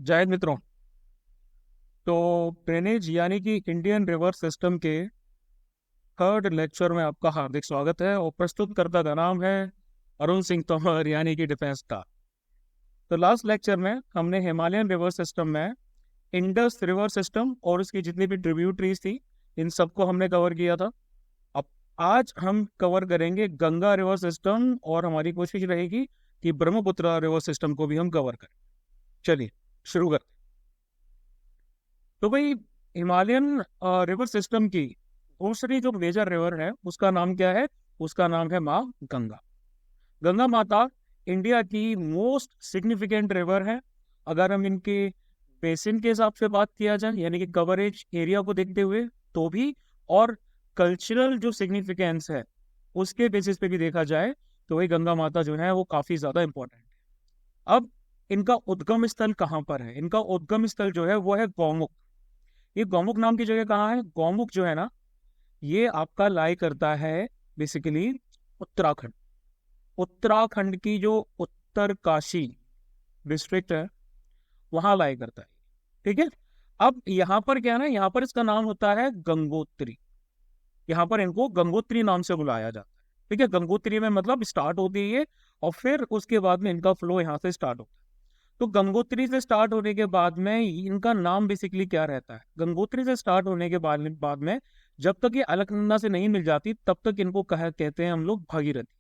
जय हिंद मित्रों। तो ड्रेनेज यानी कि इंडियन रिवर सिस्टम के थर्ड लेक्चर में आपका हार्दिक स्वागत है और प्रस्तुतकर्ता का नाम है अरुण सिंह तोमर यानी कि डिफेंस का। तो लास्ट लेक्चर में हमने हिमालयन रिवर सिस्टम में इंडस रिवर सिस्टम और उसकी जितनी भी ट्रिब्यूटरीज थी इन सबको हमने कवर किया था। अब आज हम कवर करेंगे गंगा रिवर सिस्टम और हमारी कोशिश रहेगी कि ब्रह्मपुत्र रिवर सिस्टम को भी हम कवर करें। चलिए शुरू करते हैं। तो भाई हिमालयन रिवर सिस्टम की दूसरी जो मेजर रिवर है उसका नाम क्या है? उसका नाम है माँ गंगा। गंगा माता इंडिया की मोस्ट सिग्निफिकेंट रिवर है। अगर हम इनके बेसिन के हिसाब से बात किया जाए यानी कि कवरेज एरिया को देखते हुए तो भी, और कल्चरल जो सिग्निफिकेंस है उसके बेसिस पे भी देखा जाए तो वही गंगा माता जो है वो काफी ज्यादा इंपॉर्टेंट है। अब इनका उद्गम स्थल कहाँ पर है? इनका उद्गम स्थल जो है वो है गौमुख। ये गौमुख नाम की जगह कहाँ है? गौमुख जो है ना, ये आपका लाई करता है बेसिकली उत्तराखंड। उत्तराखंड की जो उत्तरकाशी डिस्ट्रिक्ट है वहां लाई करता है। ठीक है। अब यहाँ पर क्या है ना, यहाँ पर इसका नाम होता है गंगोत्री। यहाँ पर इनको गंगोत्री नाम से बुलाया जाता है। ठीक है, गंगोत्री में मतलब स्टार्ट होती है ये और फिर उसके बाद में इनका फ्लो यहाँ से स्टार्ट होता है। तो गंगोत्री से स्टार्ट होने के बाद में इनका नाम बेसिकली क्या रहता है? गंगोत्री से स्टार्ट होने के बाद में जब तक ये अलकनंदा से नहीं मिल जाती तब तक इनको कहते हैं हम लोग भागीरथी।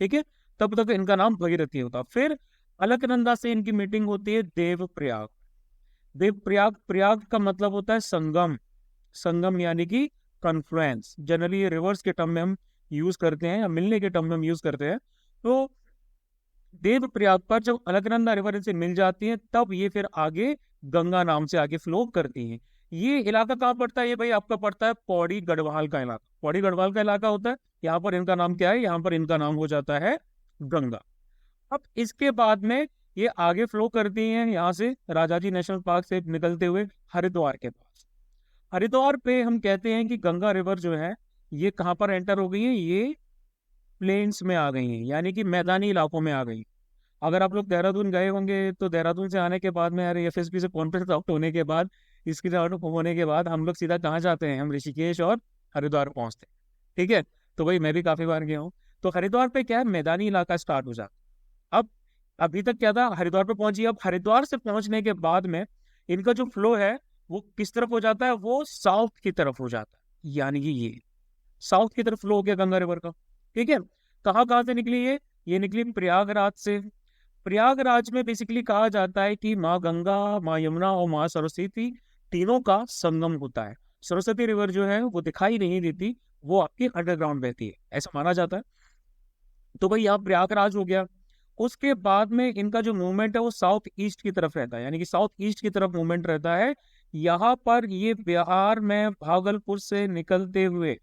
ठीक है, तब तक इनका नाम भागीरथी होता। फिर अलकनंदा से इनकी मीटिंग होती है देवप्रयाग। देवप्रयाग, प्रयाग का मतलब होता है संगम। संगम यानी कि कन्फ्लुएंस। जनरली ये रिवर्स के टर्म में हम यूज करते हैं या मिलने के टर्म में हम यूज करते हैं। तो देवप्रयाग पर जब अलकनंदा रिवर इनसे मिल जाती है तब ये फिर आगे गंगा नाम से आगे फ्लो करती है। ये इलाका कहाँ पड़ता है? ये भाई आपका पड़ता है पौड़ी गढ़वाल का इलाका। पौड़ी गढ़वाल का इलाका होता है। यहाँ पर इनका नाम क्या है? यहाँ पर इनका नाम हो जाता है गंगा। अब इसके बाद में ये आगे फ्लो करती हैं यहाँ से राजाजी नेशनल पार्क से निकलते हुए हरिद्वार के पास। हरिद्वार पे हम कहते हैं कि गंगा रिवर जो है ये कहाँ पर एंटर हो गई है? ये प्लेन्स में आ गई हैं यानी कि मैदानी इलाकों में आ गई। अगर आप लोग देहरादून गए होंगे तो देहरादून से आने के बाद में यार एफएसबी से कॉन्फ्रेंस आउट होने के बाद, इसके आउट होने के बाद हम लोग सीधा कहाँ जाते हैं? हम ऋषिकेश और हरिद्वार पहुंचते हैं। ठीक है, तो भाई मैं भी काफी बार गया हूँ। तो हरिद्वार पे क्या है, मैदानी इलाका स्टार्ट हो जाता है। अब अभी तक क्या था, हरिद्वार पे पहुंची। अब हरिद्वार से पहुंचने के बाद में इनका जो फ्लो है वो किस तरफ हो जाता है? वो साउथ की तरफ हो जाता है। यानी कि ये साउथ की तरफ फ्लो हो गया गंगा रिवर का। ठीक है, कहाँ कहाँ से निकली ये निकली प्रयागराज से। प्रयागराज में बेसिकली कहा जाता है कि माँ गंगा, माँ यमुना और माँ सरस्वती तीनों का संगम होता है। सरस्वती रिवर जो है वो दिखाई नहीं देती, वो आपकी अंडरग्राउंड बहती है, ऐसा माना जाता है। तो भाई यहाँ प्रयागराज हो गया। उसके बाद में इनका जो मूवमेंट है वो साउथ ईस्ट की तरफ रहता है, यानी कि साउथ ईस्ट की तरफ मूवमेंट रहता है। यहाँ पर ये बिहार में भागलपुर से निकलते हुए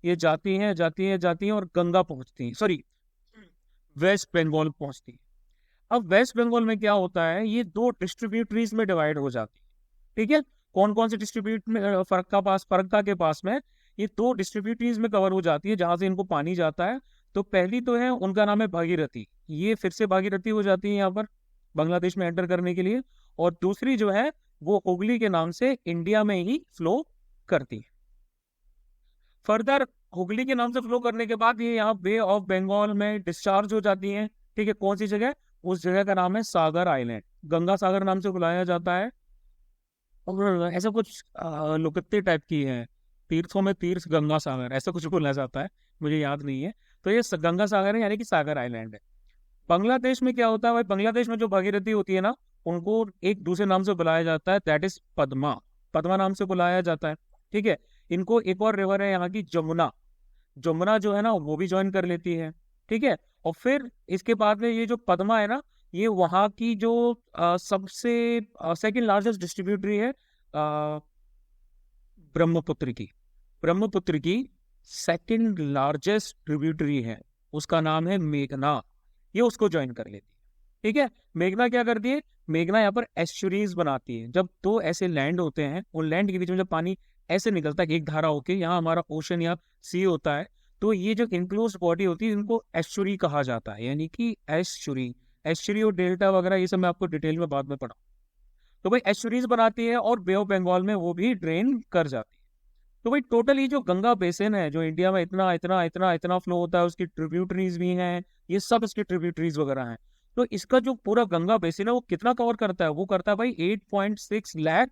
ये जाती हैं और गंगा पहुंचती हैं, सॉरी वेस्ट बंगाल पहुंचती है। अब वेस्ट बंगाल में क्या होता है, ये दो डिस्ट्रीब्यूटरीज में डिवाइड हो जाती है। ठीक है, कौन कौन से डिस्ट्रीब्यूट में? फरक्का के पास में ये दो डिस्ट्रीब्यूटरीज में कवर हो जाती है जहां से इनको पानी जाता है। तो पहली तो है, उनका नाम है भागीरथी। ये फिर से भागीरथी हो जाती है यहाँ पर बांग्लादेश में एंटर करने के लिए। और दूसरी जो है वो हुगली के नाम से इंडिया में ही फ्लो करती है। फर्दर हुगली के नाम से फ्लो करने के बाद ये यहाँ बे ऑफ बंगाल में डिस्चार्ज हो जाती है। ठीक है, कौन सी जगह? उस जगह का नाम है सागर आइलैंड। गंगा सागर नाम से बुलाया जाता है। और ऐसा कुछ लोकप्रिय टाइप की है, तीर्थों में तीर्थ गंगा सागर ऐसा कुछ बोला जाता है, मुझे याद नहीं है। तो ये गंगा सागर है यानी कि सागर आइलैंड है। बांग्लादेश में क्या होता है भाई? बांग्लादेश में जो भागीरथी होती है ना, उनको एक दूसरे नाम से बुलाया जाता है, दैट इज पद्मा। पद्मा नाम से बुलाया जाता है। ठीक है, इनको एक और रिवर है यहाँ की जमुना। जमुना जो है ना वो भी ज्वाइन कर लेती है। ठीक है, और फिर इसके बाद में ये जो पद्मा है ना, ये वहाँ की जो सबसे सेकंड लार्जेस्ट डिस्ट्रीब्यूटरी है ब्रह्मपुत्र की। ब्रह्मपुत्र की सेकंड लार्जेस्ट ट्रिब्यूटरी है, उसका नाम है मेघना। ये उसको ज्वाइन कर लेती है। ठीक है, मेघना क्या करती है? मेघना यहाँ पर एस्चुरीज बनाती है। जब दो ऐसे लैंड होते हैं, उन लैंड के बीच में जब पानी ऐसे निकलता है एक धारा होके, यहाँ हमारा ओशन या सी होता है, तो ये जो इनक्लोज्ड बॉडी होती है इनको एस्चुरी कहा जाता है, यानी कि एस्चुरी। एस्चुरी और डेल्टा वगैरह ये सब मैं आपको डिटेल में बाद में पढ़ा। तो भाई एस्चुरीज बनाती है और बे ऑफ बंगाल में वो भी ड्रेन कर जाती है। तो भाई टोटल ये जो गंगा बेसिन है जो इंडिया में इतना इतना इतना इतना फ्लो होता है, उसकी ट्रिब्यूटरीज भी हैं, ये सब इसकी ट्रिब्यूटरीज वगैरह हैं। तो इसका जो पूरा गंगा बेसिन है वो कितना कवर करता है, वो करता है भाई 8.6 लाख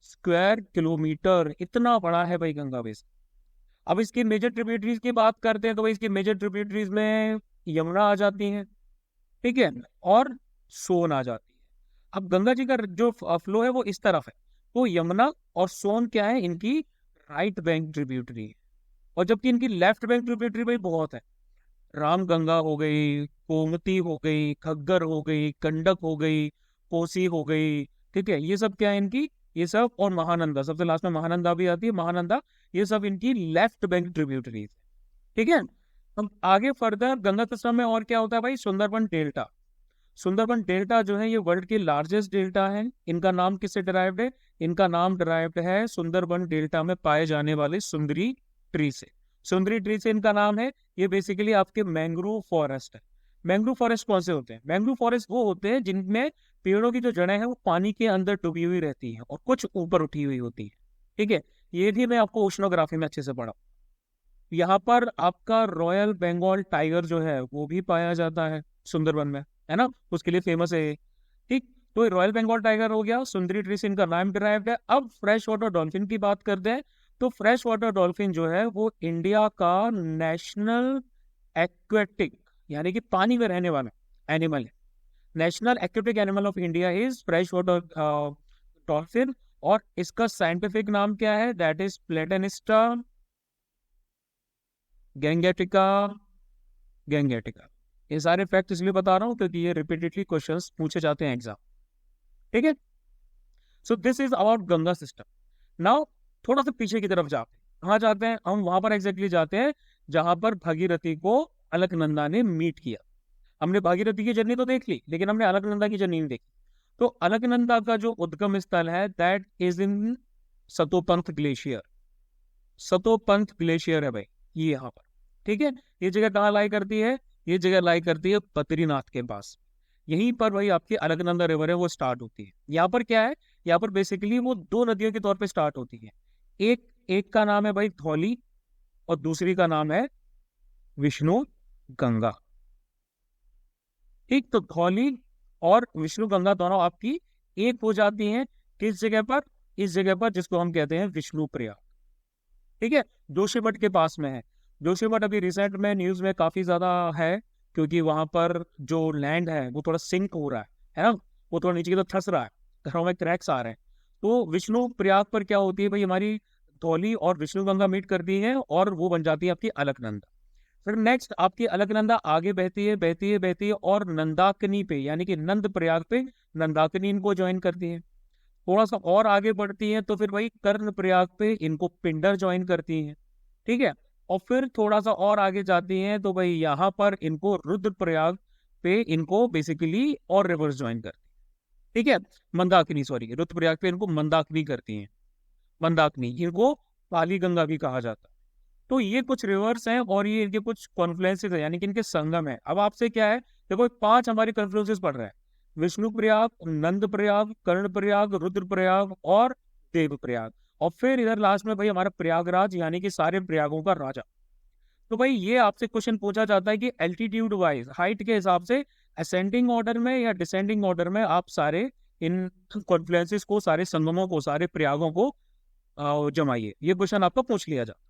स्क्वायर किलोमीटर। इतना बड़ा है भाई गंगा बेसिन। अब इसकी मेजर ट्रिब्यूटरीज की बात करते हैं तो भाई इसकी मेजर ट्रिब्यूटरीज में यमुना आ जाती है, ठीक है, और सोन आ जाती है। अब गंगा जी का जो फ्लो है वो इस तरफ है, तो यमुना और सोन क्या है, इनकी राइट बैंक ट्रिब्यूटरी है। और जबकि इनकी लेफ्ट बैंक ट्रिब्यूटरी भाई बहुत है, राम गंगा हो गई, गोमती हो गई, घग्गर हो गई, गंडक हो गई, कोसी हो गई, ठीक है, ये सब क्या है इनकी, ये सब, और महानंदा सबसे लास्ट में महानंदा भी आती है, महानंदा, ये सब इनकी लेफ्ट बैंक ट्रिब्यूटरीज, ठीक है। हम आगे फर्दर गंगा सिस्टम में और क्या होता है भाई, सुंदरबन डेल्टा। सुंदरबन डेल्टा जो है ये वर्ल्ड की लार्जेस्ट डेल्टा है। इनका नाम किससे डिराइव्ड है, इनका नाम डिराइव्ड है सुंदरबन डेल्टा में पाए जाने वाले सुंदरी ट्री से। सुंदरी ट्री से इनका नाम है। ये बेसिकली आपके मैंग्रोव फॉरेस्ट है। मैंग्रोव फॉरेस्ट कौन से होते हैं, मैंग्रोव फॉरेस्ट वो होते हैं जिनमें पेड़ों की जो जड़ें हैं वो पानी के अंदर डूबी हुई रहती हैं और कुछ ऊपर उठी हुई होती है, ठीक है। ये भी मैं आपको ओशनोग्राफी में अच्छे से पढ़ा। यहाँ पर आपका रॉयल बंगाल टाइगर जो है वो भी पाया जाता है सुंदरबन में, है ना, उसके लिए फेमस है ये, ठीक। तो रॉयल बंगाल टाइगर हो गया, सुंदरी ट्री से इनका नाम डिराइव्ड है। अब फ्रेश वाटर डॉल्फिन की बात करते हैं। तो फ्रेश वाटर डॉल्फिन जो है वो इंडिया का नेशनल एक्वेटिक, यानी कि पानी में रहने वाला एनिमल है। National aquatic animal of India is fresh water dolphin. और इसका साइंटिफिक नाम क्या है, दैट इज प्लेटेनिस्टा गैंगेटिका। गैंगेटिका। ये सारे फैक्ट इसलिए बता रहा हूँ क्योंकि ये रिपीटेडली क्वेश्चंस पूछे जाते हैं एग्जाम, ठीक है। So this is about Ganga system. Now थोड़ा सा पीछे की तरफ जाते हैं, कहाँ जाते हैं हम, वहां पर एग्जैक्टली जाते हैं जहां पर भागीरथी को अलकनंदा ने मीट किया। हमने भागीरथी की जर्नी तो देख ली, लेकिन हमने अलकनंदा की जर्नी नहीं देखी। तो अलकनंदा का जो उद्गम स्थल है that is in Satopanth glacier. Satopanth glacier है भाई ये यहाँ पर, ठीक है। ये जगह कहाँ लाई करती है, ये जगह लाई करती है बद्रीनाथ के पास। यहीं पर भाई आपकी अलकनंदा रिवर है वो स्टार्ट होती है। यहाँ पर क्या है, यहाँ पर बेसिकली वो दो नदियों के तौर पे स्टार्ट होती है। एक एक का नाम है भाई धौली और दूसरी का नाम है विष्णु गंगा, ठीक। तो धौली और विष्णु गंगा दोनों आपकी एक हो जाती हैं किस जगह पर, इस जगह पर जिसको हम कहते हैं विष्णु प्रयाग, ठीक है, जोशीमठ के पास में है। जोशीमठ अभी रिसेंट में न्यूज में काफी ज्यादा है क्योंकि वहां पर जो लैंड है वो थोड़ा सिंक हो रहा है ना, वो थोड़ा नीचे की तरफ धंस रहा है, घरों में क्रैक्स आ रहे हैं। तो विष्णु प्रयाग पर क्या होती है भाई, हमारी धौली और विष्णु गंगा मीट करती है और वो बन जाती है आपकी अलकनंदा। फिर नेक्स्ट आपकी अलकनंदा आगे बहती है बहती है बहती है और नंदाकिनी पे यानी कि नंद प्रयाग पे नंदाकिनी इनको ज्वाइन करती है। थोड़ा सा और आगे बढ़ती हैं तो फिर वही कर्ण प्रयाग पे इनको पिंडर ज्वाइन करती हैं, ठीक है। और फिर थोड़ा सा और आगे जाती हैं तो भाई यहाँ पर इनको रुद्रप्रयाग पे इनको बेसिकली और रिवर्स ज्वाइन करती हैं, ठीक है। मंदाकिनी, सॉरी, रुद्रप्रयाग पे इनको मंदाकिनी करती हैं, मंदाकिनी, इनको काली गंगा भी कहा जाता है। तो ये कुछ रिवर्स हैं और ये इनके कुछ कॉन्फ्लुएंसेस है यानी कि इनके संगम है। अब आपसे क्या है, देखो 5 हमारे कॉन्फ्लुएंसेस पड़ रहे हैं, विष्णु प्रयाग, नंद प्रयाग, कर्ण प्रयाग, रुद्र प्रयाग और देव प्रयाग। और फिर इधर लास्ट में भाई हमारा प्रयागराज यानी कि सारे प्रयागों का राजा। तो भाई ये आपसे क्वेश्चन पूछा जाता है कि एल्टीट्यूड वाइज हाइट के हिसाब से असेंडिंग ऑर्डर में या डिसेंडिंग ऑर्डर में आप सारे इन कॉन्फ्लुएंसेस को, सारे संगमों को, सारे प्रयागों को जमाइए। ये क्वेश्चन आपका पूछ लिया जाता है।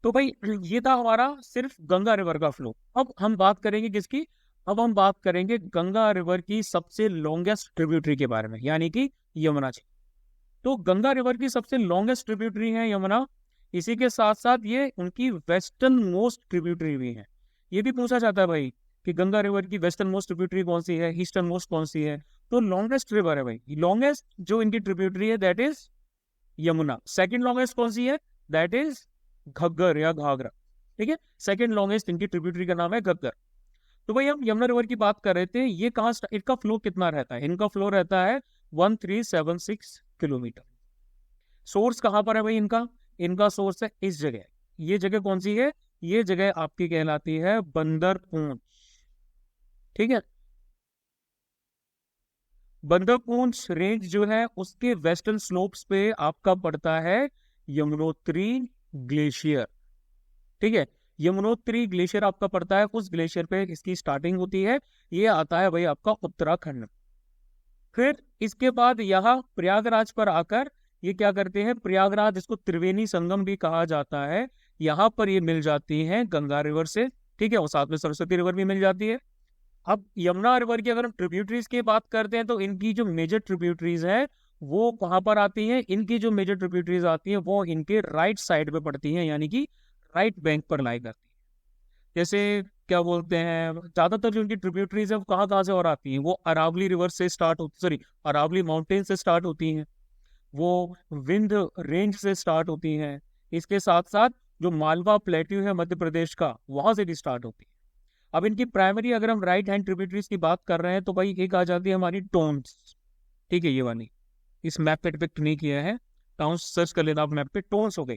तो भाई ये था हमारा सिर्फ गंगा रिवर का फ्लो। अब हम बात करेंगे किसकी, अब हम बात करेंगे गंगा रिवर की सबसे लॉन्गेस्ट ट्रिब्यूटरी के बारे में, यानी कि यमुना जी। तो गंगा रिवर की सबसे लॉन्गेस्ट ट्रिब्यूटरी है यमुना। इसी के साथ साथ ये उनकी वेस्टर्न मोस्ट ट्रिब्यूटरी भी है। ये भी पूछा जाता है भाई कि गंगा रिवर की वेस्टर्न मोस्ट ट्रिब्यूटरी कौन सी है, ईस्टर्न मोस्ट कौन सी है। तो लॉन्गेस्ट रिवर है भाई, लॉन्गेस्ट जो इनकी ट्रिब्यूटरी है that is Yamuna. Second longest कौन सी है, दैट इज घग्गर या घाघरा, ठीक है। सेकंड लॉन्गेस्ट इनकी ट्रिब्यूटरी का नाम है घग्गर। तो भाई हम यमुना रिवर की बात कर रहे थे, ये कहाँ, इनका फ्लो कितना रहता है, इनका फ्लो रहता है 1376 किलोमीटर। सोर्स कहाँ पर है भाई इनका, इनका सोर्स है इस जगह। ये जगह कौन सी है, ये जगह आपकी कहलाती है बंदर पूंछ, ठीक है। बंदरपूंछ रेंज जो है उसके वेस्टर्न स्लोप्स पे आपका पड़ता है यमुनोत्री ग्लेशियर। ठीक है, यमुनोत्री ग्लेशियर आपका पड़ता है, उस ग्लेशियर पे इसकी स्टार्टिंग होती है। ये आता है भाई आपका उत्तराखंड में। फिर इसके बाद यहाँ प्रयागराज पर आकर ये क्या करते हैं, प्रयागराज जिसको त्रिवेणी संगम भी कहा जाता है, यहाँ पर ये मिल जाती हैं गंगा रिवर से। ठीक है, और साथ में सरस्वती रिवर भी मिल जाती है। अब यमुना रिवर की अगर हम ट्रिब्यूटरीज की बात करते हैं तो इनकी जो मेजर ट्रिब्यूटरीज है वो कहाँ पर आती हैं, इनकी जो मेजर ट्रिब्यूटरीज आती हैं वो इनके राइट साइड पे पड़ती हैं, यानी कि राइट बैंक पर लाई करती है। जैसे क्या बोलते हैं, ज्यादातर जो इनकी ट्रिब्यूटरीज है वो कहाँ कहाँ से और आती हैं, वो अरावली रिवर से स्टार्ट होती, सॉरी अरावली माउंटेन से स्टार्ट होती हैं, वो विंध्य रेंज से स्टार्ट होती हैं। इसके साथ साथ जो मालवा प्लेट्यू है मध्य प्रदेश का, वहां से भी स्टार्ट होती है। अब इनकी प्राइमरी अगर हम राइट हैंड ट्रिब्यूटरीज की बात कर रहे हैं तो भाई एक आ जाती है हमारी टोन्स। ठीक है, ये वाली इस मैप पे डिपिक्ट नहीं किया है, टाउन सर्च कर लेना आप मैप पे, टोन्स हो गई।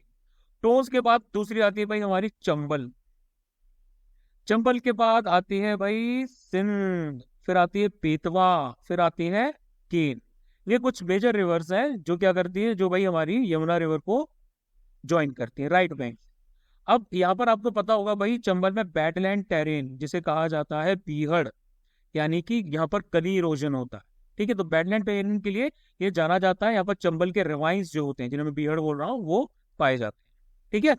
टोन्स के बाद दूसरी आती है भाई हमारी चंबल। चंबल के बाद आती है भाई सिंध, फिर आती है बेतवा, फिर आती है केन। ये कुछ मेजर रिवर्स हैं जो क्या करती है, जो भाई हमारी यमुना रिवर को ज्वाइन करती है राइट बैंक। अब यहाँ पर आपको पता होगा भाई चंबल में बैटलैंड टेरेन जिसे कहा जाता है बीहड़, यानी कि यहाँ पर कली इरोजन होता है। ठीक है, तो बैटलैंड टेरेन के लिए ये जाना जाता है। यहाँ पर चंबल के रिवाइंस जो होते हैं जिन्हें मैं बीहड़ बोल रहा हूँ वो पाए जाते हैं। ठीक है,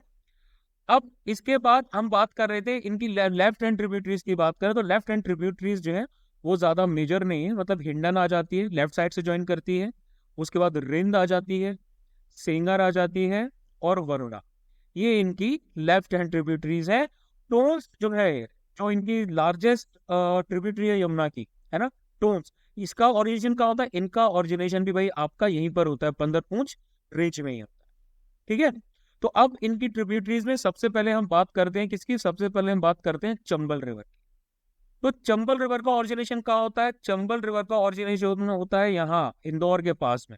अब इसके बाद हम बात कर रहे थे इनकी लेफ्ट हैंड ट्रिब्यूटरीज की बात करें तो लेफ्ट हैंड ट्रिब्यूटरीज जो है वो ज्यादा मेजर नहीं है, मतलब हिंडन आ जाती है लेफ्ट साइड से ज्वाइन करती है, उसके बाद रिंद आ जाती है, सेंगर आ जाती है, और वरुणा। ये इनकी लेफ्ट हैंड ट्रिब्यूटरीज है। टोन्स जो है, जो इनकी लार्जेस्ट ट्रिब्यूटरी है यमुना की, है ना, टोन्स, इसका ओरिजिन कहाँ होता है, इनका ओरिजिनेशन भी भाई आपका यहीं पर होता है, बंदरपूंछ रेंज में ही होता है। ठीक है, तो अब इनकी ट्रिब्यूटरीज में सबसे पहले हम बात करते हैं किसकी, सबसे पहले हम बात करते हैं चंबल रिवर की। तो चंबल रिवर का ओरिजिनेशन कहाँ होता है, चंबल रिवर का ओरिजिनेशन होता है यहाँ इंदौर के पास में।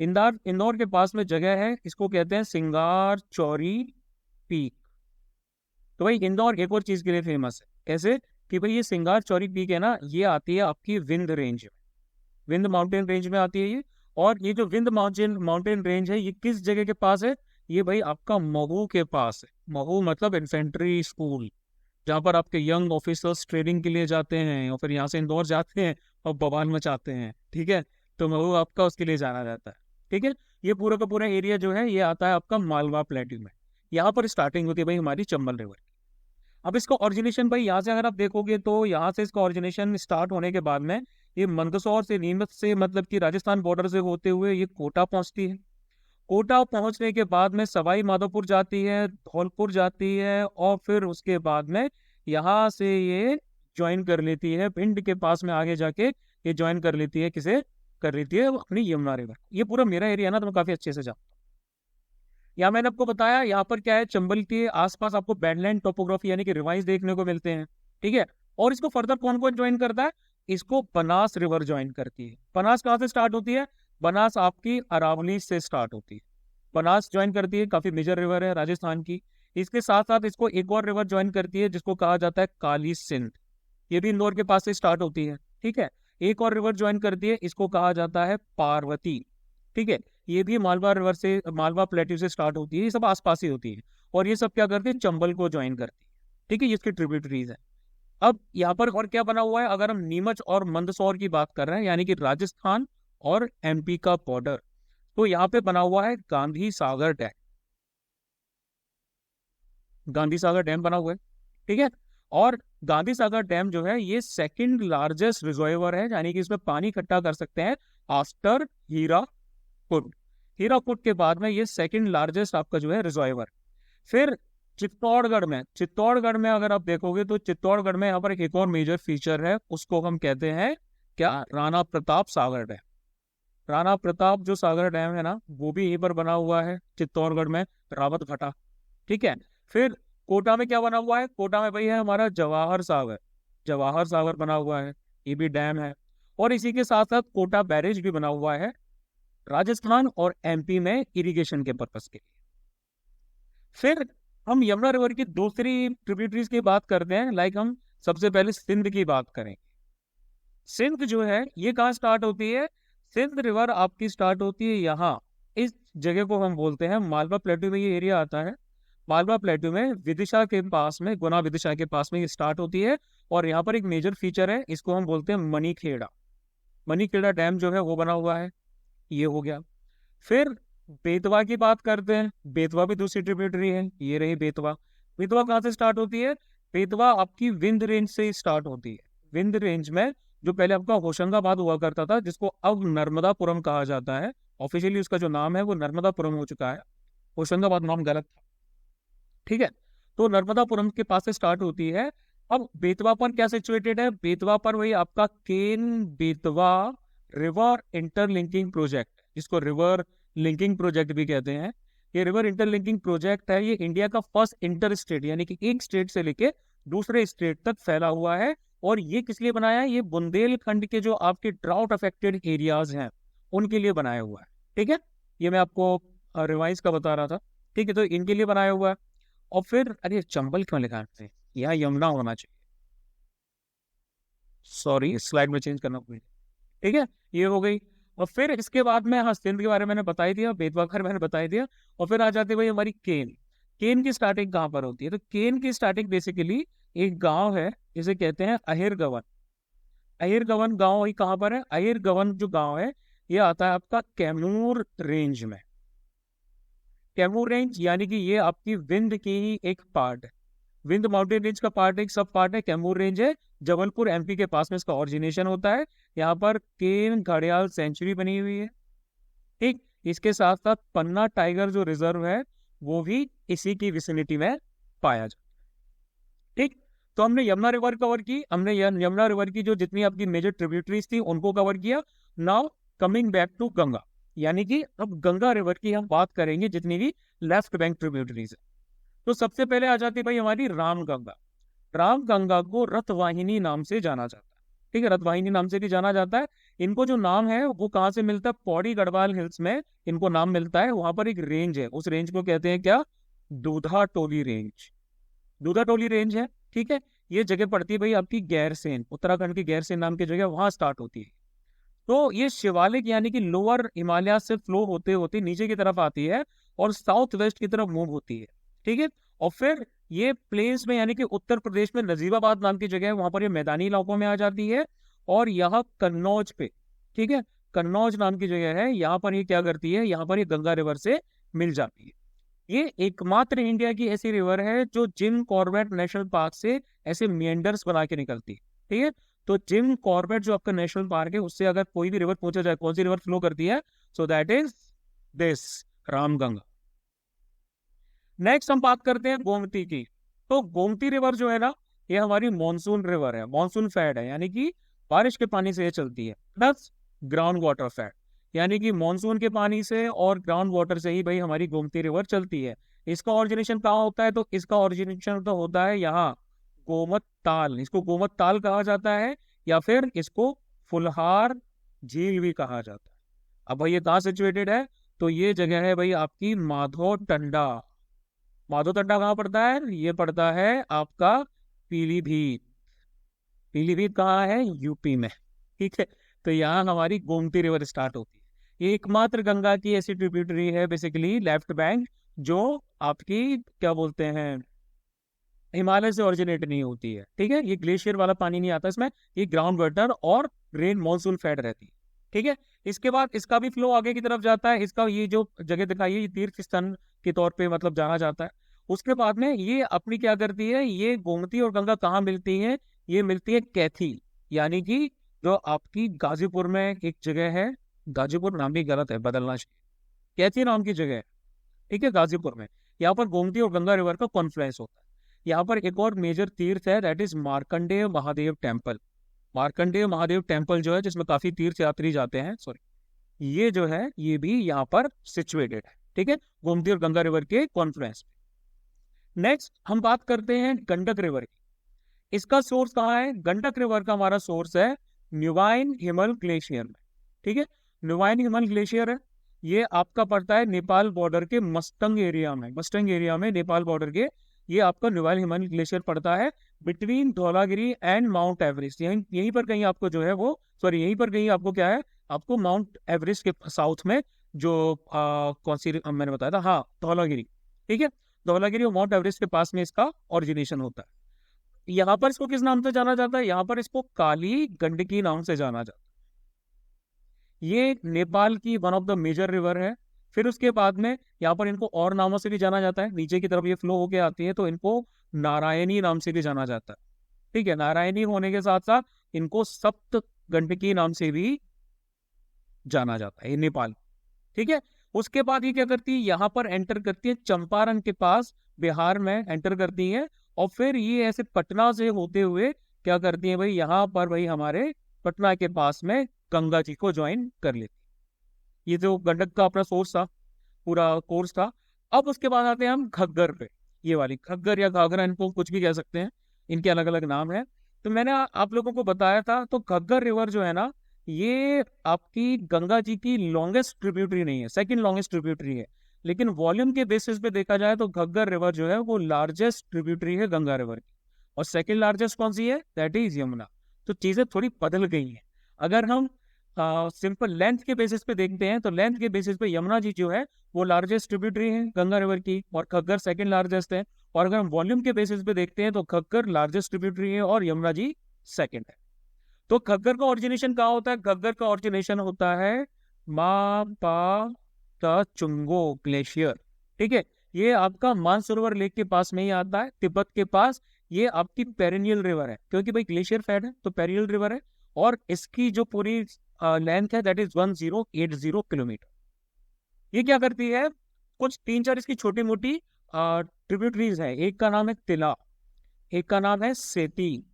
इंदौर इंदौर के पास में जगह है, इसको कहते हैं सिंगार चौरी पीक। तो भाई इंदौर एक और चीज के लिए फेमस है, कैसे कि भाई ये सिंगार चौरी पीक है ना, ये आती है आपकी विंध्य रेंज में, विंध्य माउंटेन रेंज में आती है ये। और ये जो विंध्य माउंटेन माउंटेन रेंज है ये किस जगह के पास है, ये भाई आपका महू के पास है। महू मतलब इन्फेंट्री स्कूल, जहाँ पर आपके यंग ऑफिसर्स ट्रेनिंग के लिए जाते हैं और फिर यहाँ से इंदौर जाते हैं और बवाल मचाते हैं। ठीक है, तो महू आपका उसके लिए जाना जाता है। ठीक है, ये पूरा का पूरा एरिया जो है ये आता है आपका मालवा प्लेट्यू में। यहाँ पर स्टार्टिंग होती है भाई हमारी चंबल रिवर। अब इसका ऑरिजिनेशन भाई यहाँ से अगर आप देखोगे तो यहाँ से इसका ऑरिजिनेशन स्टार्ट होने के बाद में ये मंदसौर से, नीमच से, मतलब कि राजस्थान बॉर्डर से होते हुए ये कोटा पहुंचती है। कोटा पहुंचने के बाद में सवाई माधोपुर जाती है, धौलपुर जाती है, और फिर उसके बाद में यहाँ से ये ज्वाइन कर लेती है भिंड के पास में, आगे जाके ये ज्वाइन कर लेती है, किसे कर लेती है, अपनी यमुना रिवर। ये पूरा मेरा एरिया ना, तो मैं काफी अच्छे से जानता हूँ। यहाँ मैंने आपको बताया यहाँ पर क्या है, चंबल के आसपास आपको बैडलैंड टोपोग्राफी यानी कि रिवाइज देखने को मिलते हैं। ठीक है, और इसको फर्दर कौन कौन ज्वाइन करता है, इसको बनास रिवर ज्वाइन करती है। बनास कहाँ से स्टार्ट होती है, बनास आपकी अरावली से स्टार्ट होती है, बनास ज्वाइन करती है, काफी मेजर रिवर है राजस्थान की। इसके साथ साथ इसको एक और रिवर ज्वाइन करती है जिसको कहा जाता है काली सिंध, ये भी इंदौर के पास से स्टार्ट होती है। ठीक है, एक और रिवर ज्वाइन करती है, इसको कहा जाता है पार्वती। ठीक है, ये भी मालवा रिवर से, मालवा प्लेट्यू से स्टार्ट होती है, ये सब आसपास ही होती है। और ये सब क्या करती है, चंबल को ज्वाइन करती है। ठीक है, ये इसकी ट्रिब्यूटरीज है। अब यहाँ पर और क्या बना हुआ है, अगर हम नीमच और मंदसौर की बात कर रहे हैं यानी कि राजस्थान और एमपी का बॉर्डर, तो यहाँ पे बना हुआ है गांधी सागर डैम। गांधी सागर डैम बना हुआ है। ठीक है, और गांधी सागर डैम जो है ये सेकंड लार्जेस्ट रिजर्वायर है, यानी कि इसमें पानी इकट्ठा कर सकते हैं आफ्टर हीराकुड। हीराकुड के बाद में ये सेकंड लार्जेस्ट आपका जो है रिजर्वायर। फिर चित्तौड़गढ़ में अगर आप देखोगे तो चित्तौड़गढ़ में यहाँ पर एक और मेजर फीचर है, उसको हम कहते हैं क्या, राणा प्रताप सागर डैम। राणा प्रताप जो सागर डैम है ना वो भी यहीं पर बना हुआ है चित्तौड़गढ़ में, रावत भाटा। ठीक है, फिर कोटा में क्या बना हुआ है, कोटा में भाई है हमारा जवाहर सागर, जवाहर सागर बना हुआ है, ये भी डैम है। और इसी के साथ साथ कोटा बैरेज भी बना हुआ है राजस्थान और एमपी में इरिगेशन के पर्पस के लिए। फिर हम यमुना रिवर की दूसरी ट्रिब्यूटरीज की बात करते हैं, लाइक हम सबसे पहले सिंध की बात करें। सिंध जो है ये कहाँ स्टार्ट होती है? सिंध रिवर आपकी स्टार्ट होती है यहाँ, इस जगह को हम बोलते हैं मालवा प्लेटू में, ये एरिया आता है। मालवा प्लेटू में विदिशा के पास में, गुना विदिशा के पास में ये स्टार्ट होती है। और यहाँ पर एक मेजर फीचर है, इसको हम बोलते हैं मणिखेड़ा। मणिखेड़ा डैम जो है वो बना हुआ है, ये हो गया। फिर बेतवा की बात करते हैं। बेतवा भी दूसरी ट्रिब्यूटरी है, ये रही बेतवा। बेतवा कहाँ से स्टार्ट होती है? बेतवा आपकी विंध्य रेंज से स्टार्ट होती है। विंध्य रेंज में जो पहले आपका होशंगाबाद हुआ करता था, जिसको अब नर्मदापुरम कहा जाता है, ऑफिशियली उसका जो नाम है वो नर्मदापुरम हो चुका है, होशंगाबाद नाम गलत था। ठीक है, तो नर्मदापुरम के पास से स्टार्ट होती है। अब बेतवा पर क्या सिचुएटेड है? बेतवा पर वही आपका Ken Betwa river interlinking project, जिसको रिवर लिंकिंग प्रोजेक्ट भी कहते हैं। ये रिवर इंटरलिंकिंग प्रोजेक्ट है, ये इंडिया का फर्स्ट इंटर स्टेट, यानी कि एक स्टेट से लेके दूसरे स्टेट तक फैला हुआ है। और ये किस लिए बनाया है? ये बुंदेलखंड के जो आपके ड्राउट अफेक्टेड एरियाज हैं उनके लिए बनाया हुआ है। ठीक है, ये मैं आपको रिवाइज का बता रहा था। ठीक है, तो इनके लिए बनाया हुआ है। और फिर अरे चंबल क्यों लिखा है? यहाँ यमुना होना चाहिए, सॉरी स्लाइड में चेंज करना पड़ेगा। ठीक है, ये हो गई। और फिर इसके बाद में, हाँ सिंध के बारे में मैंने बता ही दिया, बेतवा का मैंने बता ही दिया। और फिर आ जाती है भाई हमारी केन। केन की स्टार्टिंग कहाँ पर होती है? तो केन की स्टार्टिंग बेसिकली एक गांव है जिसे कहते हैं अहिर गवन। अहिर गवन गांव वही कहाँ पर है? अहिर गवन जो गांव है ये आता है आपका कैमूर रेंज में। कैमूर रेंज यानी कि ये आपकी विंध्य की ही एक पार्ट है। विंध्य माउंटेन रेंज का पार्ट, एक सब पार्ट है, कैमूर रेंज है। जबलपुर एमपी के पास में इसका ओरिजिनेशन होता है। यहाँ पर केन घड़ियाल सेंचुरी बनी हुई है। ठीक, इसके साथ साथ पन्ना टाइगर जो रिजर्व है वो भी इसी की विसिनिटी में पाया जाता है। ठीक, तो हमने यमुना रिवर कवर की, हमने यमुना रिवर की जो जितनी आपकी मेजर ट्रिब्यूटरीज थी उनको कवर किया। Now coming back to Ganga, यानी कि अब गंगा रिवर की हम बात करेंगे, जितनी भी लेफ्ट बैंक ट्रिब्यूटरीज है। तो सबसे पहले आ जाती है भाई हमारी रामगंगा। रामगंगा को रथवाहिनी नाम से जाना जाता है। ठीक है, रथवाहिनी नाम से भी जाना जाता है। इनको जो नाम है वो कहाँ से मिलता है? पौड़ी गढ़वाल हिल्स में इनको नाम मिलता है। वहां पर एक रेंज है, उस रेंज को कहते हैं क्या? दूधा टोली रेंज। दूधा टोली रेंज है। ठीक है, ये जगह पड़ती है भाई आपकी गैरसेन, उत्तराखंड की गैरसेन नाम की जगह, वहां स्टार्ट होती है। तो ये शिवालिक यानी कि लोअर हिमालय से फ्लो होते होते नीचे की तरफ आती है और साउथ वेस्ट की तरफ मूव होती है। ठीक है, और फिर ये प्लेन्स में यानी कि उत्तर प्रदेश में नजीबाबाद नाम की जगह है, वहां पर ये मैदानी इलाकों में आ जाती है। और यहाँ कन्नौज पे, ठीक है, कन्नौज नाम की जगह है, यहाँ पर ये क्या करती है? यहाँ पर ये गंगा रिवर से मिल जाती है। ये एकमात्र इंडिया की ऐसी रिवर है जो जिम कॉर्बेट नेशनल पार्क से ऐसे मेंडर्स बना के निकलती है। ठीक है, तो जिम कॉर्बेट जो आपका नेशनल पार्क है उससे अगर कोई भी रिवर पूछा जाए कौन सी रिवर फ्लो करती है, so that is this Ramganga. Next हम बात करते हैं गोमती की। तो गोमती रिवर जो है ना, ये हमारी मॉनसून रिवर है, मॉनसून फेड है, यानी कि बारिश के पानी से ये चलती है, प्लस ग्राउंड वाटर फेड, यानी कि मॉनसून के पानी से और ग्राउंड वाटर से ही भाई हमारी गोमती रिवर चलती है। इसका ओरिजिनेशन कहाँ होता है? तो इसका ओरिजिनेशन तो होता है यहाँ गोमत ताल, इसको गोमत ताल कहा जाता है, या फिर इसको फुलहार झील भी कहा जाता है। अब भाई ये कहाँ सिचुएटेड है? तो ये जगह है भाई आपकी माधो टंडा। माधो टंडा कहाँ पड़ता है? ये पड़ता है आपका पीलीभीत। पीलीभीत कहाँ है? यूपी में। ठीक है, तो यहाँ हमारी गोमती रिवर स्टार्ट होती है। ये एकमात्र गंगा की ऐसी ट्रिब्यूटरी है बेसिकली लेफ्ट बैंक, जो आपकी क्या बोलते हैं, हिमालय से ओरिजिनेट नहीं होती है। ठीक है, ये ग्लेशियर वाला पानी नहीं आता इसमें, ये ग्राउंड वाटर और रेन मॉनसून फेड रहती है। ठीक है, इसके बाद इसका भी फ्लो आगे की तरफ जाता है। इसका ये जो जगह दिखाई है ये तीर्थ स्थान के तौर पे मतलब जाना जाता है। उसके बाद में ये अपनी क्या करती है, ये गोमती और गंगा कहाँ मिलती है? ये मिलती है कैथी, यानी कि जो आपकी गाजीपुर में एक जगह है, गाजीपुर नाम भी गलत है, बदलना चाहिए, कैथी नाम की जगह है। ठीक है, गाजीपुर में यहाँ पर गोमती और गंगा रिवर का कॉन्फ्लुएंस होता है। यहाँ पर एक और मेजर तीर्थ है, that is Markandeya Mahadev temple. Markandeya Mahadev temple जो है, जिसमें काफी तीर्थ यात्री जाते हैं, सॉरी, ये जो है ये भी यहाँ पर सिचुएटेड है। ठीक है, गोमती और गंगा रिवर के कॉन्फ्लुएंस। नेक्स्ट हम बात करते हैं गंडक रिवर की। इसका सोर्स कहाँ है? गंडक रिवर का हमारा सोर्स है न्यूवाइन हिमल ग्लेशियर में। ठीक है, न्यूवाइन हिमल ग्लेशियर है, ये आपका पड़ता है नेपाल बॉर्डर के मस्टंग एरिया में, मस्टंग एरिया में नेपाल बॉर्डर के ये आपका न्यूवाइन हिमल ग्लेशियर पड़ता है। Between Dhaulagiri and mount Everest, यहीं यहीं पर कहीं आपको जो है वो, सॉरी यहीं पर कहीं आपको क्या है, आपको माउंट एवरेस्ट के साउथ में जो कौन सी मैंने बताया था, हाँ धौलागिरी, ठीक है। धौलागिरी और माउंट एवरेस्ट के पास में इसका ओरिजिनेशन होता है। यहाँ पर इसको किस नाम से जाना जाता है, यहाँ पर इसको काली गंडकी नाम से जाना जाता है। ये नेपाल की one of the major river है। फिर उसके बाद में यहाँ पर इनको और नामों से भी जाना जाता है, नीचे की तरफ ये फ्लो होके आती है तो इनको नारायणी नाम से भी जाना जाता है, ठीक है। नारायणी होने के साथ साथ इनको सप्त गंडकी नाम से भी जाना जाता है, ये नेपाल, ठीक है। उसके बाद ये क्या करती है, यहाँ पर एंटर करती है चंपारण के पास, बिहार में एंटर करती है। और फिर ये ऐसे पटना से होते हुए क्या करती है भाई, यहाँ पर भाई हमारे पटना के पास में गंगा जी को ज्वाइन कर लेती है। ये जो गंडक का अपना सोर्स था, पूरा कोर्स था। अब उसके बाद आते हैं हम घग्गर पे, ये वाली घग्गर या घाघरा, इनको कुछ भी कह सकते हैं, इनके अलग अलग नाम है। तो मैंने आप लोगों को बताया था, तो घग्गर रिवर जो है ना, ये आपकी गंगा जी की लॉन्गेस्ट ट्रिब्यूटरी नहीं है, सेकंड लॉन्गेस्ट ट्रिब्यूटरी है। लेकिन वॉल्यूम के बेसिस पे देखा जाए तो घग्गर रिवर जो है वो लार्जेस्ट ट्रिब्यूटरी है गंगा रिवर की। और सेकंड लार्जेस्ट कौन सी है, दैट इज यमुना। तो चीजें थोड़ी बदल गई हैं। अगर हम सिंपल लेंथ के बेसिस पे देखते हैं तो लेंथ के बेसिस पे यमुना जी जो है वो लार्जेस्ट ट्रिब्यूटरी है गंगा रिवर की, और घग्गर सेकंड लार्जेस्ट है। और अगर हम वॉल्यूम के बेसिस पे देखते हैं तो घग्गर लार्जेस्ट ट्रिब्यूटरी है और यमुना जी सेकंड है। तो घग्गर का ओरिजिनेशन कहाँ होता है, घग्गर का ओरिजिनेशन होता है चुंगो ग्लेशियर, ठीक है। ये आपका मानसरोवर लेक के पास में ही आता है, तिब्बत के पास। ये आपकी पेरिनियल रिवर है, क्योंकि भाई ग्लेशियर फैड है तो पेरिनियल रिवर है। और इसकी जो पूरी लेंथ है दैट इज 1080 किलोमीटर। ये क्या करती है, कुछ तीन चार इसकी छोटी मोटी ट्रिब्यूटरीज है। एक का नाम है तिला, एक का नाम है सेती,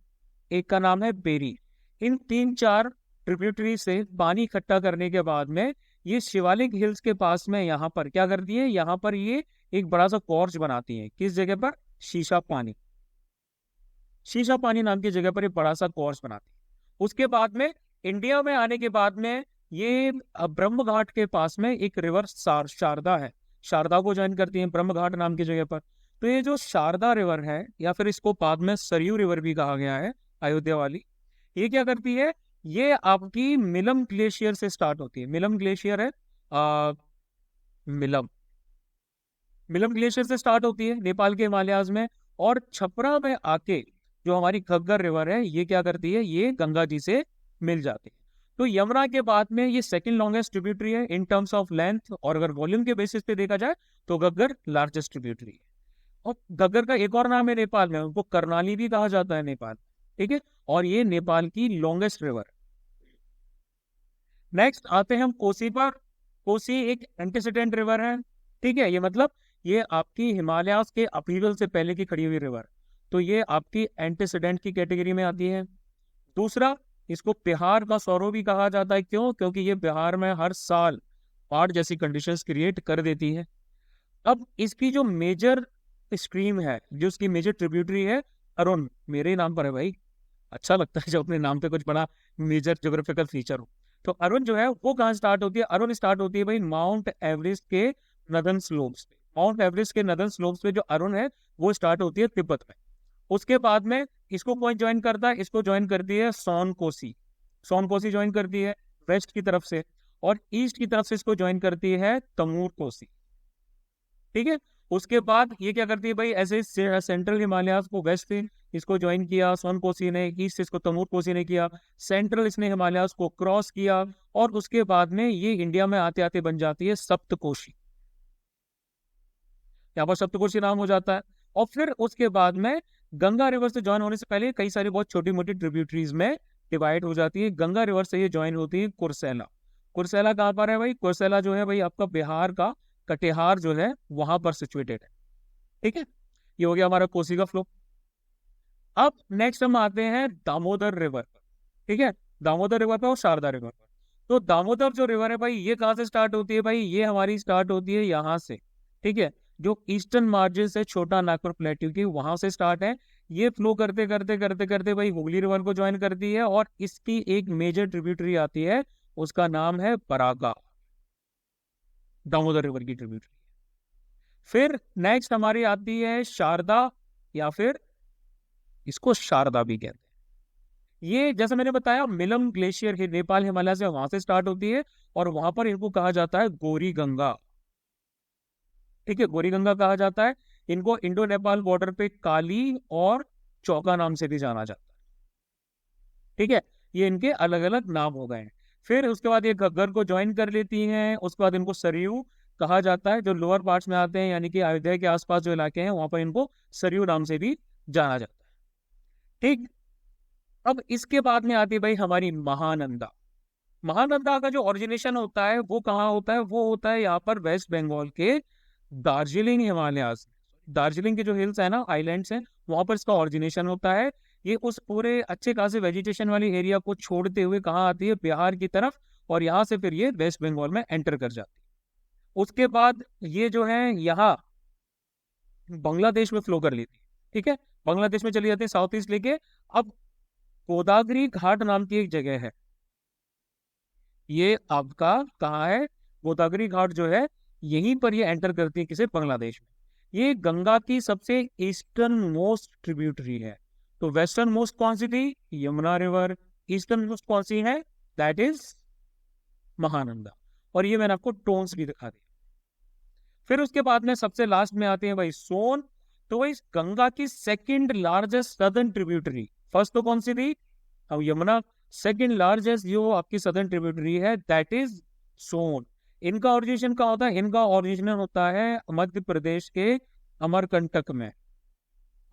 एक का नाम है बेरी। इन तीन चार ट्रिब्यूटरी से पानी इकट्ठा करने के बाद में ये शिवालिक हिल्स के पास में यहाँ पर क्या करती है, यहाँ पर ये एक बड़ा सा कॉर्च बनाती है। किस जगह पर, शीशा पानी, शीशा पानी नाम की जगह पर ये बड़ा सा कॉर्च बनाती है। उसके बाद में इंडिया में आने के बाद में ये ब्रह्म घाट के पास में एक रिवर शारदा है, शारदा को ज्वाइन करती है ब्रह्म घाट नाम की जगह पर। तो ये जो शारदा रिवर है, या फिर इसको बाद में सरयू रिवर भी कहा गया है, अयोध्या वाली, ये क्या करती है, ये आपकी मिलम ग्लेशियर से स्टार्ट होती है। मिलम ग्लेशियर है मिलम मिलम ग्लेशियर से स्टार्ट होती है नेपाल के हिमालयाज में। और छपरा में आके जो हमारी घग्गर रिवर है, ये क्या करती है, ये गंगा जी से मिल जाती है। तो यमुना के बाद में ये सेकंड लॉन्गेस्ट ट्रिब्यूटरी है इन टर्म्स ऑफ लेंथ, और अगर वॉल्यूम के बेसिस पे देखा जाए तो घग्गर लार्जेस्ट ट्रिब्यूटरी है। और घग्गर का एक और नाम है नेपाल में, उनको करनाली भी कहा जाता है नेपाल, ठीक है। और ये नेपाल की लॉन्गेस्ट रिवर। नेक्स्ट आते हैं हम कोसी पर। कोसी एक एंटीसीडेंट रिवर है, ठीक है। ये मतलब ये आपकी हिमालयास के अपीवल से पहले की खड़ी हुई रिवर, तो ये आपकी एंटीसीडेंट की कैटेगरी में आती है। दूसरा, इसको बिहार का सौरव भी कहा जाता है, क्यों, क्योंकि ये बिहार में हर साल बाढ़ जैसी कंडीशंस क्रिएट कर देती है। अब इसकी जो मेजर स्ट्रीम है, जो इसकी मेजर ट्रिब्यूटरी है, अरुण, मेरे ही नाम पर है भाई, अच्छा लगता है जब अपने नाम पे कुछ बड़ा मेजर ज्योग्राफिकल फीचर हो। तो अरुण जो है वो कहाँ स्टार्ट होती है, अरुण स्टार्ट होती है भाई माउंट एवरेस्ट के नदर्न स्लोप्स पे। माउंट एवरेस्ट के नदर्न स्लोप्स पे जो अरुण है वो स्टार्ट होती है तिब्बत में। उसके बाद में इसको कौन ज्वाइन करता है, इसको ज्वाइन करती है सोन कोसी, सोन कोसी ज्वाइन करती है वेस्ट की तरफ से। और ईस्ट की तरफ से इसको ज्वाइन करती है तमूर कोसी, ठीक है। उसके बाद ये क्या करती है भाई, ऐसे सेंट्रल हिमालयाज को वेस्ट से इसको ज्वाइन किया सोन कोसी ने, ईस्ट से इसको तमूर कोसी ने किया, सेंट्रल इसने हिमालयाज को क्रॉस किया। और उसके बाद में ये इंडिया में आते आते बन जाती है सप्तकोशी, यहाँ पर सप्तकोशी नाम हो जाता है। और फिर उसके बाद में गंगा रिवर से ज्वाइन होने से पहले कई सारी बहुत छोटी मोटी ट्रिब्यूटरीज में डिवाइड हो जाती है। गंगा रिवर से ये ज्वाइन होती है कुर्सेला। कुर्सेला कहाँ पर है भाई, कुर्सेला जो है भाई आपका बिहार का कटिहार जो है वहां पर सिचुएटेड है, ठीक है। ये हो गया हमारा कोसी का फ्लो। अब नेक्स्ट हम आते हैं दामोदर रिवर पर, ठीक है। दामोदर रिवर पर और शारदा रिवर पर। तो दामोदर जो रिवर है भाई, ये कहाँ से स्टार्ट होती है भाई, ये हमारी स्टार्ट होती है यहाँ से, ठीक है। जो ईस्टर्न मार्जिन से छोटा नागपुर प्लेट्यू की वहां से स्टार्ट है। ये फ्लो करते करते करते करते भाई हुगली रिवर को ज्वाइन करती है, और इसकी एक मेजर ट्रिब्यूटरी आती है, उसका नाम है बरागा, दामोदर रिवर की ट्रिब्यूटरी। फिर नेक्स्ट हमारी आती है शारदा, या फिर इसको शारदा भी कहते हैं। ये जैसे मैंने बताया मिलम ग्लेशियर है नेपाल हिमालय से, वहां से स्टार्ट होती है और वहां पर इनको कहा जाता है गोरी गंगा। ठीक है, गोरी गंगा कहा जाता है इनको। इंडो नेपाल बॉर्डर पे काली और चौका नाम से भी जाना जाता है। ठीक है, ये इनके अलग अलग नाम हो गए हैं। फिर उसके बाद ये घग्गर को ज्वाइन कर लेती हैं। उसके बाद इनको सरयू कहा जाता है, जो लोअर पार्ट्स में आते हैं, यानी कि अयोध्या के आसपास जो इलाके हैं वहां पर इनको सरयू नाम से भी जाना जाता है। ठीक, अब इसके बाद में आती है भाई हमारी महानंदा। महानंदा का जो ओरिजिनेशन होता है वो कहाँ होता है? वो होता है यहाँ पर वेस्ट बंगाल के दार्जिलिंग हिमालयाज। दार्जिलिंग के जो हिल्स है ना, आइलैंड्स हैं, वहां पर इसका ओरिजिनेशन होता है। ये उस पूरे अच्छे खासे वेजिटेशन वाली एरिया को छोड़ते हुए कहाँ आती है? बिहार की तरफ, और यहाँ से फिर ये वेस्ट बंगाल में एंटर कर जाती है। उसके बाद ये जो है यहाँ बांग्लादेश में फ्लो कर लेती है। ठीक है, बांग्लादेश में चली जाती है साउथ ईस्ट लेके। अब गोदावरी घाट नाम की एक जगह है, ये आपका कहाँ है? गोदावरी घाट जो है यहीं पर ये एंटर करती है किसे? बांग्लादेश में। ये गंगा की सबसे ईस्टर्न मोस्ट ट्रिब्यूटरी है। तो वेस्टर्न मोस्ट कौन सी थी? यमुना रिवर। ईस्टर्न मोस्ट कौन सी है? That is Mahananda. और ये मैंने आपको टोन्स भी दिखा दिया। फिर उसके बाद में सबसे लास्ट में आते हैं भाई सोन। तो भाई गंगा की second largest southern tributary, first तो कौन सी थी? अब यमुना। सेकंड लार्जेस्ट जो आपकी सदर्न ट्रिब्यूटरी है दैट इज सोन। इनका ओरिजिनेशन कहाँ होता है? इनका ओरिजिन होता है मध्य प्रदेश के अमरकंटक में।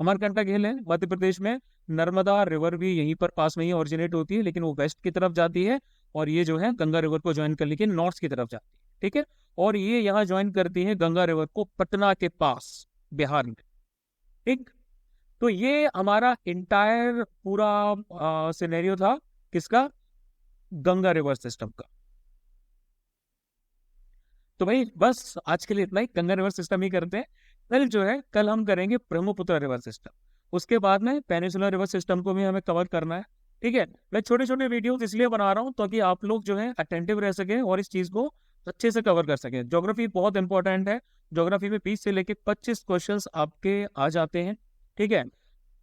अमरकंटक हिल है मध्य प्रदेश में। नर्मदा रिवर भी यहीं पर पास में ही ओरिजिनेट होती है, लेकिन वो वेस्ट की तरफ जाती है, और ये जो है गंगा रिवर को ज्वाइन कर लेकिन नॉर्थ की तरफ जाती है। ठीक है, और ये यहाँ ज्वाइन करती है गंगा रिवर को पटना के पास, बिहार में। ठीक, तो ये हमारा इंटायर पूरा सिनेरियो था किसका? गंगा रिवर सिस्टम का। तो भाई बस आज के लिए इतना ही, गंगा रिवर सिस्टम ही करते हैं। कल जो है, कल हम करेंगे ब्रह्मपुत्र रिवर सिस्टम। उसके बाद में पेनिसुलर रिवर सिस्टम को भी हमें कवर करना है। ठीक है, मैं छोटे छोटे वीडियोस इसलिए बना रहा हूँ ताकि आप लोग जो है अटेंटिव रह सके और इस चीज को अच्छे से कवर कर सके। ज्योग्राफी बहुत इंपॉर्टेंट है। ज्योग्राफी में 20 से लेके 25 क्वेश्चंस आपके आ जाते हैं। ठीक है,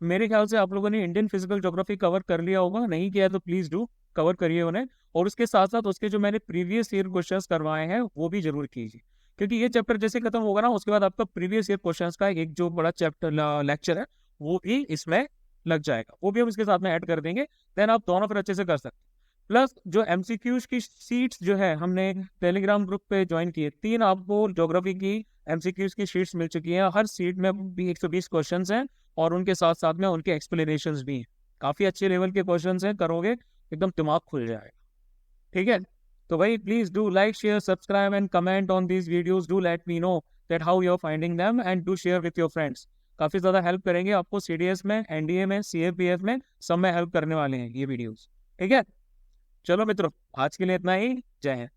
मेरे ख्याल से आप लोगों ने इंडियन फिजिकल ज्योग्राफी कवर कर लिया होगा, नहीं किया तो प्लीज डू कवर करिए उन्हें। और उसके साथ साथ उसके जो मैंने प्रीवियस ईयर क्वेश्चंस करवाए हैं वो भी जरूर कीजिए, क्योंकि ये चैप्टर जैसे खत्म होगा ना, उसके बाद आपका प्रीवियस ईयर क्वेश्चंस का एक जो बड़ा चैप्टर लेक्चर है वो भी इसमें लग जाएगा, वो भी हम इसके साथ में ऐड कर देंगे। देन आप दोनों फिर अच्छे से कर सकते हैं। प्लस जो एमसीक्यूज की सीट्स जो है हमने टेलीग्राम ग्रुप पे ज्वाइन किए, 3 आपको ज्योग्राफी की एमसीक्यूज की शीट्स मिल चुकी हैं। हर सीट में भी 120 क्वेश्चंस हैं और उनके साथ साथ में उनके एक्सप्लेनेशंस भी हैं। काफी अच्छे लेवल के क्वेश्चंस हैं, करोगे एकदम दिमाग खुल जाएगा। ठीक है, तो भाई please do like, share, subscribe and comment on these videos. Do let me know that how you are finding them and do share with your friends. काफी ज्यादा हेल्प करेंगे आपको सीडीएस में, एनडीए में, सीएपीएफ में, सब में हेल्प करने वाले हैं ये वीडियोस। ठीक है, चलो मित्रों, आज के लिए इतना ही। जय हिंद।